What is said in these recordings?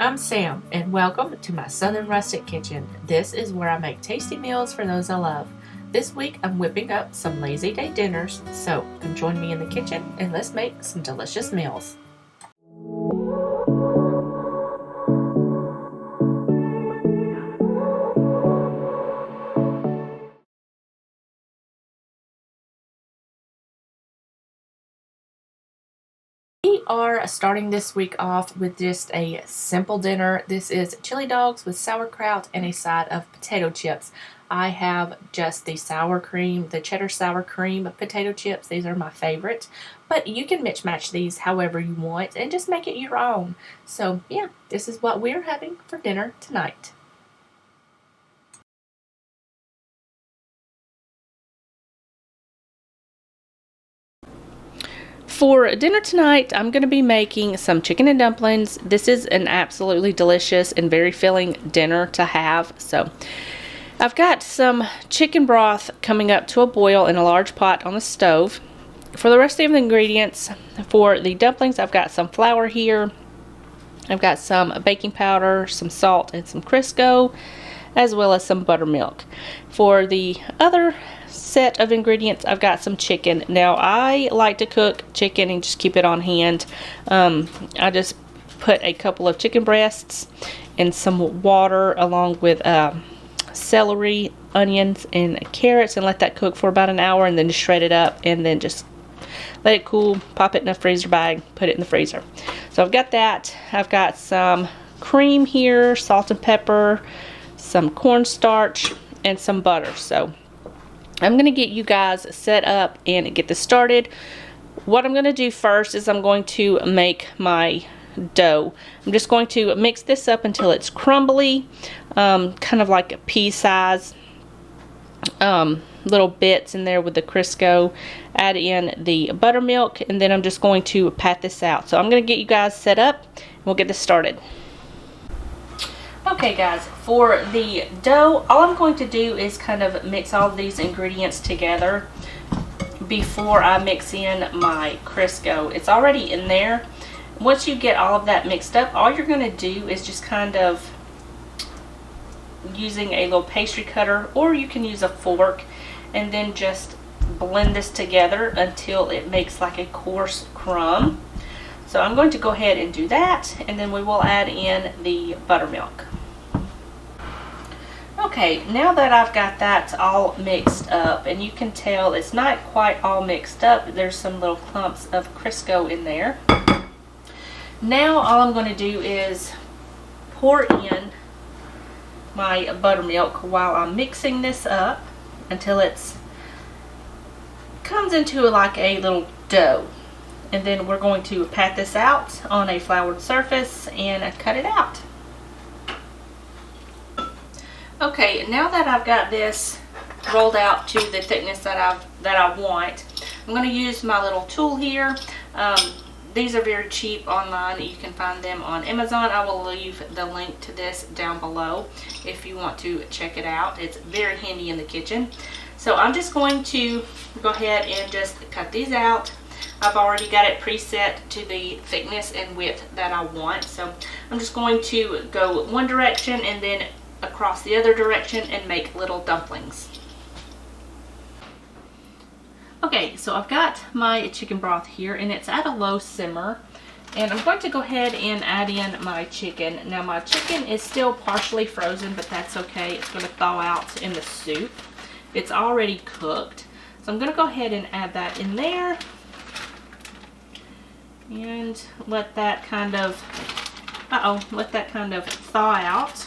I'm Sam, and welcome to my Southern Rustic Kitchen. This is where I make tasty meals for those I love. This week I'm whipping up some lazy day dinners, so come join me in the kitchen and let's make some delicious meals. We are starting this week off with just a simple dinner. This is chili dogs with sauerkraut and a side of potato chips. I have just the sour cream, the cheddar sour cream potato chips. These are my favorite, but you can mix match these however you want and just make it your own. So yeah, this is what we're having for dinner tonight. For dinner tonight, I'm going to be making some chicken and dumplings. This is an absolutely delicious and very filling dinner to have. So I've got some chicken broth coming up to a boil in a large pot on the stove. For the rest of the ingredients, for the dumplings, I've got some flour here. I've got some baking powder, some salt, and some Crisco, as well as some buttermilk. For the other set of ingredients, I've got some chicken. Now I like to cook chicken and just keep it on hand. I just put a couple of chicken breasts in some water along with celery, onions, and carrots and let that cook for about an hour, and then just shred it up and then just let it cool, pop it in a freezer bag, put it in the freezer. So I've got that. I've got some cream here, salt and pepper, some cornstarch, and some butter. So I'm going to get you guys set up and get this started. What I'm going to do first is I'm going to make my dough. I'm just going to mix this up until it's crumbly, kind of like a pea size, little bits in there with the Crisco. Add in the buttermilk, and then I'm just going to pat this out. So I'm going to get you guys set up and we'll get this started. Okay guys, for the dough, all I'm going to do is kind of mix all of these ingredients together before I mix in my Crisco. It's already in there. Once you get all of that mixed up, all you're going to do is just kind of using a little pastry cutter, or you can use a fork, and then just blend this together until it makes like a coarse crumb. So I'm going to go ahead and do that, and then we will add in the buttermilk. Okay, now that I've got that all mixed up, and you can tell it's not quite all mixed up, there's some little clumps of Crisco in there. Now all I'm going to do is pour in my buttermilk while I'm mixing this up until it's comes into like a little dough. And then we're going to pat this out on a floured surface and cut it out. Okay, now that I've got this rolled out to the thickness that I want, I'm going to use my little tool here. These are very cheap online. You can find them on Amazon. I will leave the link to this down below if you want to check it out. It's very handy in the kitchen. So I'm just going to go ahead and just cut these out. I've already got it preset to the thickness and width that I want. So I'm just going to go one direction and then across the other direction and make little dumplings. Okay, so I've got my chicken broth here and it's at a low simmer, and I'm going to go ahead and add in my chicken. Now my chicken is still partially frozen, but that's okay. It's going to thaw out in the soup. It's already cooked. So I'm going to go ahead and add that in there and let that kind of thaw out.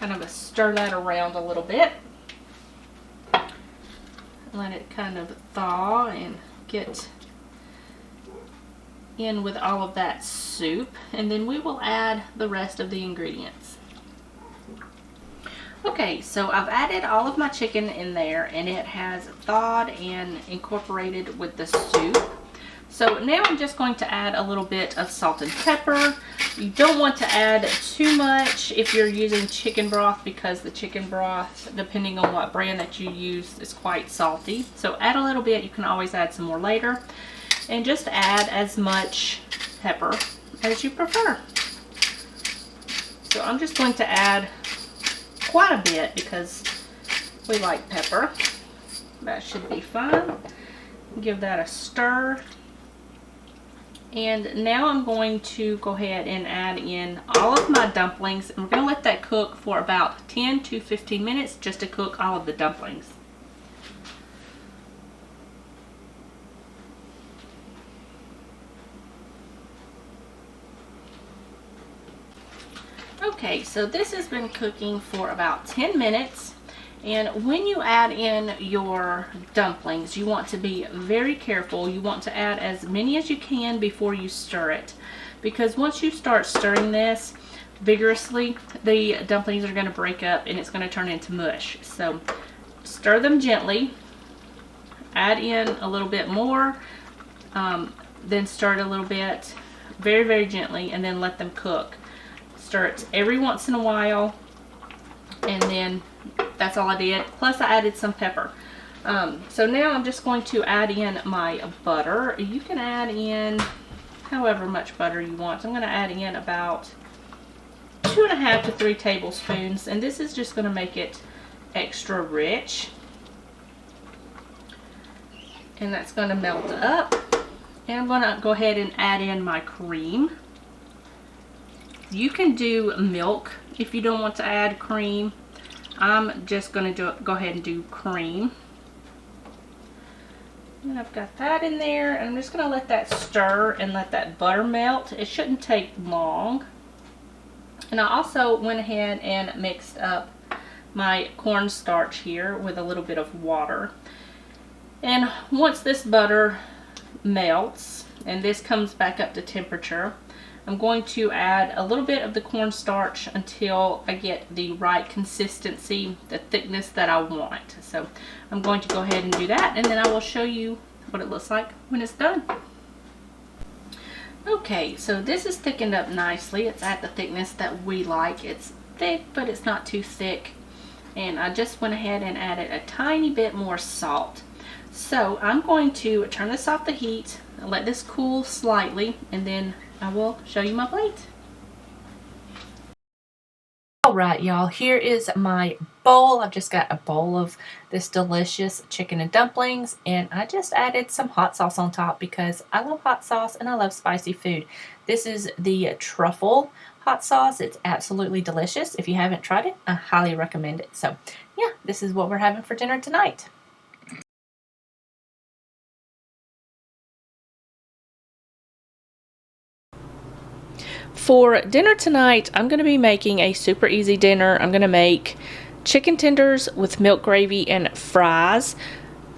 Kind of stir that around a little bit. Let it kind of thaw and get in with all of that soup, and then we will add the rest of the ingredients. Okay, so I've added all of my chicken in there and it has thawed and incorporated with the soup. So now I'm just going to add a little bit of salt and pepper. You don't want to add too much if you're using chicken broth, because the chicken broth, depending on what brand that you use, is quite salty. So add a little bit. You can always add some more later. And just add as much pepper as you prefer. So I'm just going to add quite a bit because we like pepper. That should be fine. Give that a stir. And now I'm going to go ahead and add in all of my dumplings, and we're going to let that cook for about 10 to 15 minutes just to cook all of the dumplings. Okay, so this has been cooking for about 10 minutes. And when you add in your dumplings, you want to be very careful. You want to add as many as you can before you stir it. Because once you start stirring this vigorously, the dumplings are going to break up and it's going to turn into mush. So stir them gently. Add in a little bit more. Then stir it a little bit. Very, very gently. And then let them cook. Stir it every once in a while. And then that's all I did. Plus I added some pepper. So now I'm just going to add in my butter. You can add in however much butter you want. I'm going to add in about 2.5 to 3 tablespoons. And this is just going to make it extra rich. And that's going to melt up. And I'm going to go ahead and add in my cream. You can do milk if you don't want to add cream. I'm just going to go ahead and do cream. And I've got that in there. And I'm just going to let that stir and let that butter melt. It shouldn't take long. And I also went ahead and mixed up my cornstarch here with a little bit of water. And once this butter melts and this comes back up to temperature, I'm going to add a little bit of the cornstarch until I get the right consistency, the thickness that I want. So I'm going to go ahead and do that, and then I will show you what it looks like when it's done. Okay, so this is thickened up nicely. It's at the thickness that we like. It's thick, but it's not too thick. And I just went ahead and added a tiny bit more salt. So I'm going to turn this off the heat, let this cool slightly, and then I will show you my plate. Alright y'all, here is my bowl. I've just got a bowl of this delicious chicken and dumplings, and I just added some hot sauce on top because I love hot sauce and I love spicy food. This is the truffle hot sauce. It's absolutely delicious. If you haven't tried it, I highly recommend it. So yeah, this is what we're having for dinner tonight. For dinner tonight, I'm going to be making a super easy dinner. I'm going to make chicken tenders with milk gravy and fries.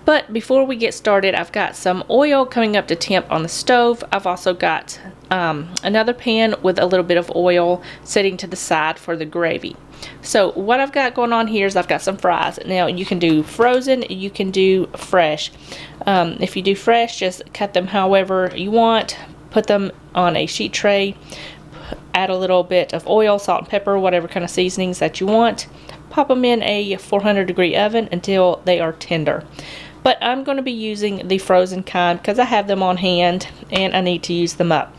But before we get started, I've got some oil coming up to temp on the stove. I've also got another pan with a little bit of oil sitting to the side for the gravy. So what I've got going on here is I've got some fries. Now you can do frozen, you can do fresh. If you do fresh, just cut them however you want. Put them on a sheet tray. Add a little bit of oil, salt, and pepper, whatever kind of seasonings that you want. Pop them in a 400-degree oven until they are tender. But I'm going to be using the frozen kind because I have them on hand and I need to use them up.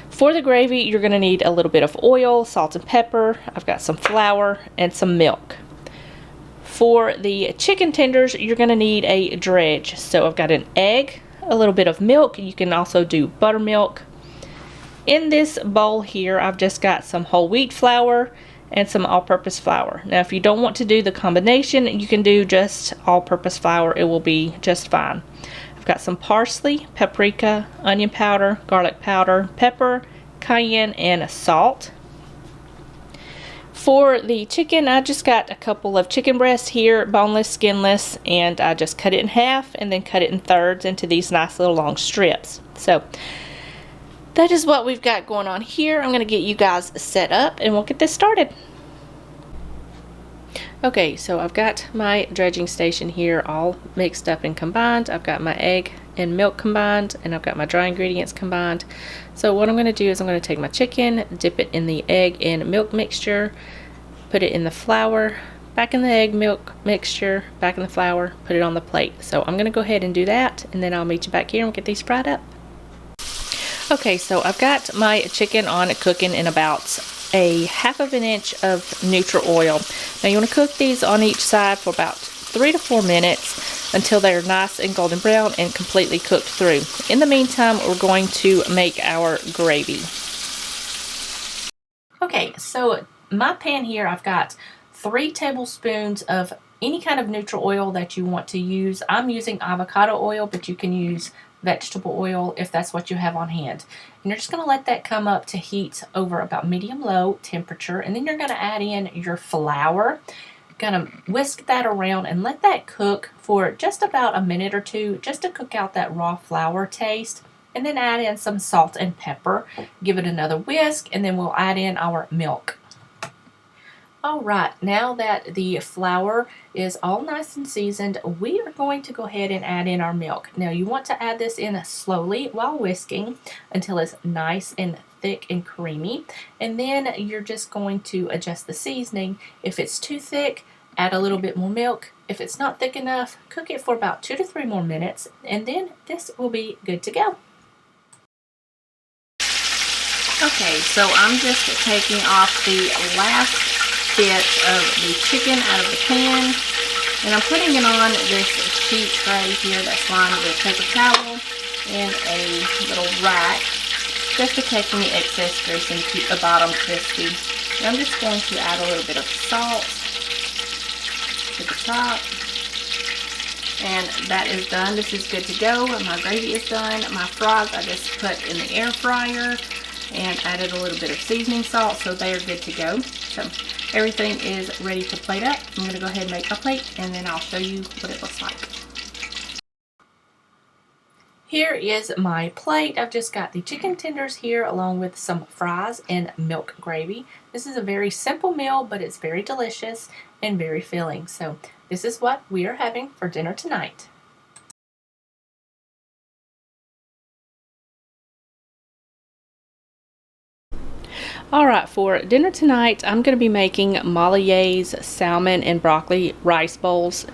For the gravy, you're going to need a little bit of oil, salt, and pepper. I've got some flour and some milk. For the chicken tenders, you're going to need a dredge. So I've got an egg, a little bit of milk. You can also do buttermilk. In this bowl here, I've just got some whole wheat flour and some all-purpose flour. Now, if you don't want to do the combination, you can do just all-purpose flour. It will be just fine. I've got some parsley, paprika, onion powder, garlic powder, pepper, cayenne, and salt. For the chicken, I just got a couple of chicken breasts here, boneless, skinless, and I just cut it in half and then cut it in thirds into these nice little long strips. So that is what we've got going on here. I'm going to get you guys set up and we'll get this started. Okay, so I've got my dredging station here all mixed up and combined. I've got my egg and milk combined, and I've got my dry ingredients combined. So what I'm going to do is I'm going to take my chicken, dip it in the egg and milk mixture, put it in the flour, back in the egg milk mixture, back in the flour, put it on the plate. So I'm going to go ahead and do that, and then I'll meet you back here and we'll get these fried up. Okay, so I've got my chicken on cooking in about a 1/2 inch of neutral oil. Now you want to cook these on each side for about 3 to 4 minutes until they're nice and golden brown and completely cooked through. In the meantime, we're going to make our gravy. Okay, so my pan here, I've got 3 tablespoons of any kind of neutral oil that you want to use. I'm using avocado oil, but you can use vegetable oil if that's what you have on hand. And you're just going to let that come up to heat over about medium-low temperature, and then you're going to add in your flour. You're going to whisk that around and let that cook for just about a minute or two, just to cook out that raw flour taste. And then add in some salt and pepper. Give it another whisk, and then we'll add in our milk. Alright, now that the flour is all nice and seasoned, we are going to go ahead and add in our milk. Now you want to add this in slowly while whisking until it's nice and thick and creamy. And then you're just going to adjust the seasoning. If it's too thick, add a little bit more milk. If it's not thick enough, cook it for about 2 to 3 more minutes, and then this will be good to go. Okay, so I'm just taking off the last bit of the chicken out of the pan, and I'm putting it on this sheet tray here that's lined with a paper towel and a little rack, just to take any excess grease and keep the bottom crispy. And I'm just going to add a little bit of salt to the top, and that is done. This is good to go. My gravy is done. My fries I just put in the air fryer and added a little bit of seasoning salt, so they are good to go. So everything is ready to plate up. I'm going to go ahead and make my plate, and then I'll show you what it looks like. Here is my plate. I've just got the chicken tenders here along with some fries and milk gravy. This is a very simple meal, but it's very delicious and very filling. So this is what we are having for dinner tonight. Alright, for dinner tonight, I'm going to be making YEH'S salmon and broccoli rice bowls.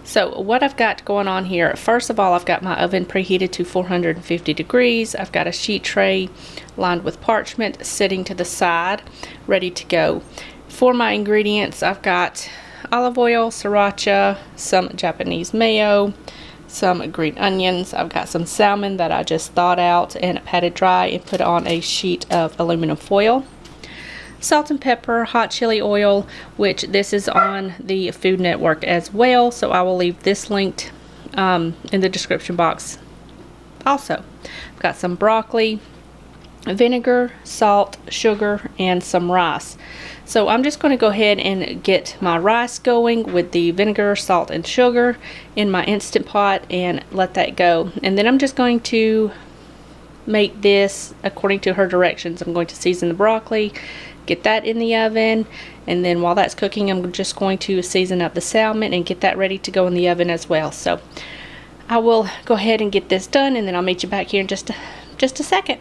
So what I've got going on here, first of all, I've got my oven preheated to 450 degrees. I've got a sheet tray lined with parchment sitting to the side, ready to go. For my ingredients, I've got olive oil, sriracha, some Japanese mayo, some green onions. I've got some salmon that I just thawed out and patted dry and put on a sheet of aluminum foil. Salt and pepper, hot chili oil, which this is on the Food Network as well, so I will leave this linked in the description box also. I've got some broccoli, vinegar, salt, sugar, and some rice. So I'm just going to go ahead and get my rice going with the vinegar, salt, and sugar in my Instant Pot and let that go. And then I'm just going to make this according to her directions. I'm going to season the broccoli, get that in the oven, and then while that's cooking, I'm just going to season up the salmon and get that ready to go in the oven as well. So I will go ahead and get this done, and then I'll meet you back here in just a second.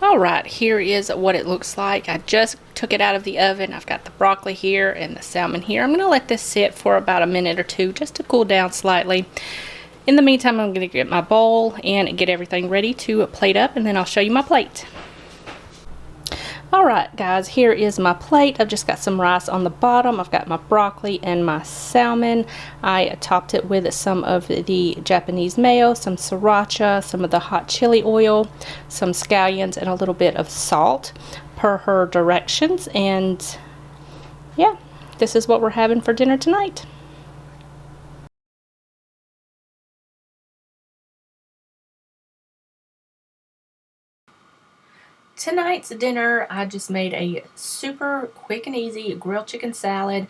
Alright, here is what it looks like. I just took it out of the oven. I've got the broccoli here and the salmon here. I'm going to let this sit for about a minute or two just to cool down slightly. In the meantime, I'm going to get my bowl and get everything ready to plate up, and then I'll show you my plate. Alright guys, here is my plate. I've just got some rice on the bottom. I've got my broccoli and my salmon. I topped it with some of the Japanese mayo, some sriracha, some of the hot chili oil, some scallions, and a little bit of salt per her directions. And yeah, this is what we're having for dinner tonight. Tonight's dinner, I just made a super quick and easy grilled chicken salad.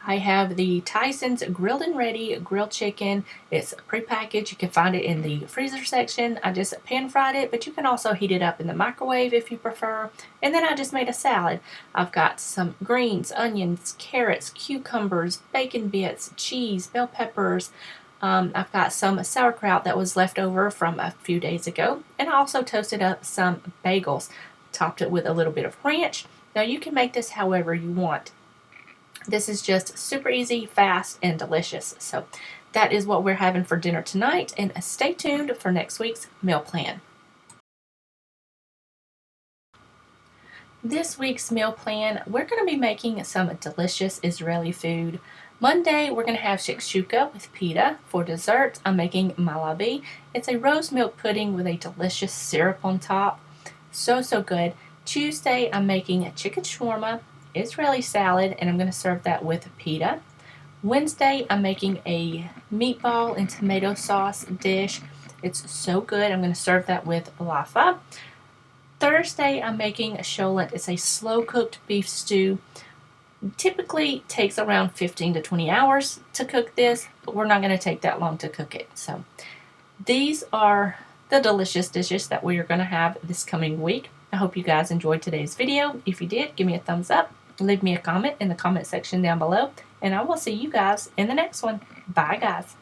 I have the Tyson's Grilled and Ready grilled chicken. It's prepackaged. You can find it in the freezer section. I just pan fried it, but you can also heat it up in the microwave if you prefer. And then I just made a salad. I've got some greens, onions, carrots, cucumbers, bacon bits, cheese, bell peppers. I've got some sauerkraut that was left over from a few days ago. And I also toasted up some bagels. Topped it with a little bit of ranch. Now you can make this however you want. This is just super easy, fast, and delicious. So that is what we're having for dinner tonight, and stay tuned for next week's meal plan. This week's meal plan, we're going to be making some delicious Israeli food. Monday, we're going to have shakshuka with pita. For dessert, I'm making malabi. It's a rose milk pudding with a delicious syrup on top. So good. Tuesday, I'm making a chicken shawarma, Israeli salad, and I'm going to serve that with pita. Wednesday, I'm making a meatball and tomato sauce dish. It's so good. I'm going to serve that with laffa. Thursday, I'm making a cholent. It's a slow-cooked beef stew. Typically takes around 15 to 20 hours to cook this, but we're not going to take that long to cook it. So these are the delicious dishes that we are going to have this coming week. I hope you guys enjoyed today's video. If you did, give me a thumbs up. Leave me a comment in the comment section down below, and I will see you guys in the next one. Bye, guys.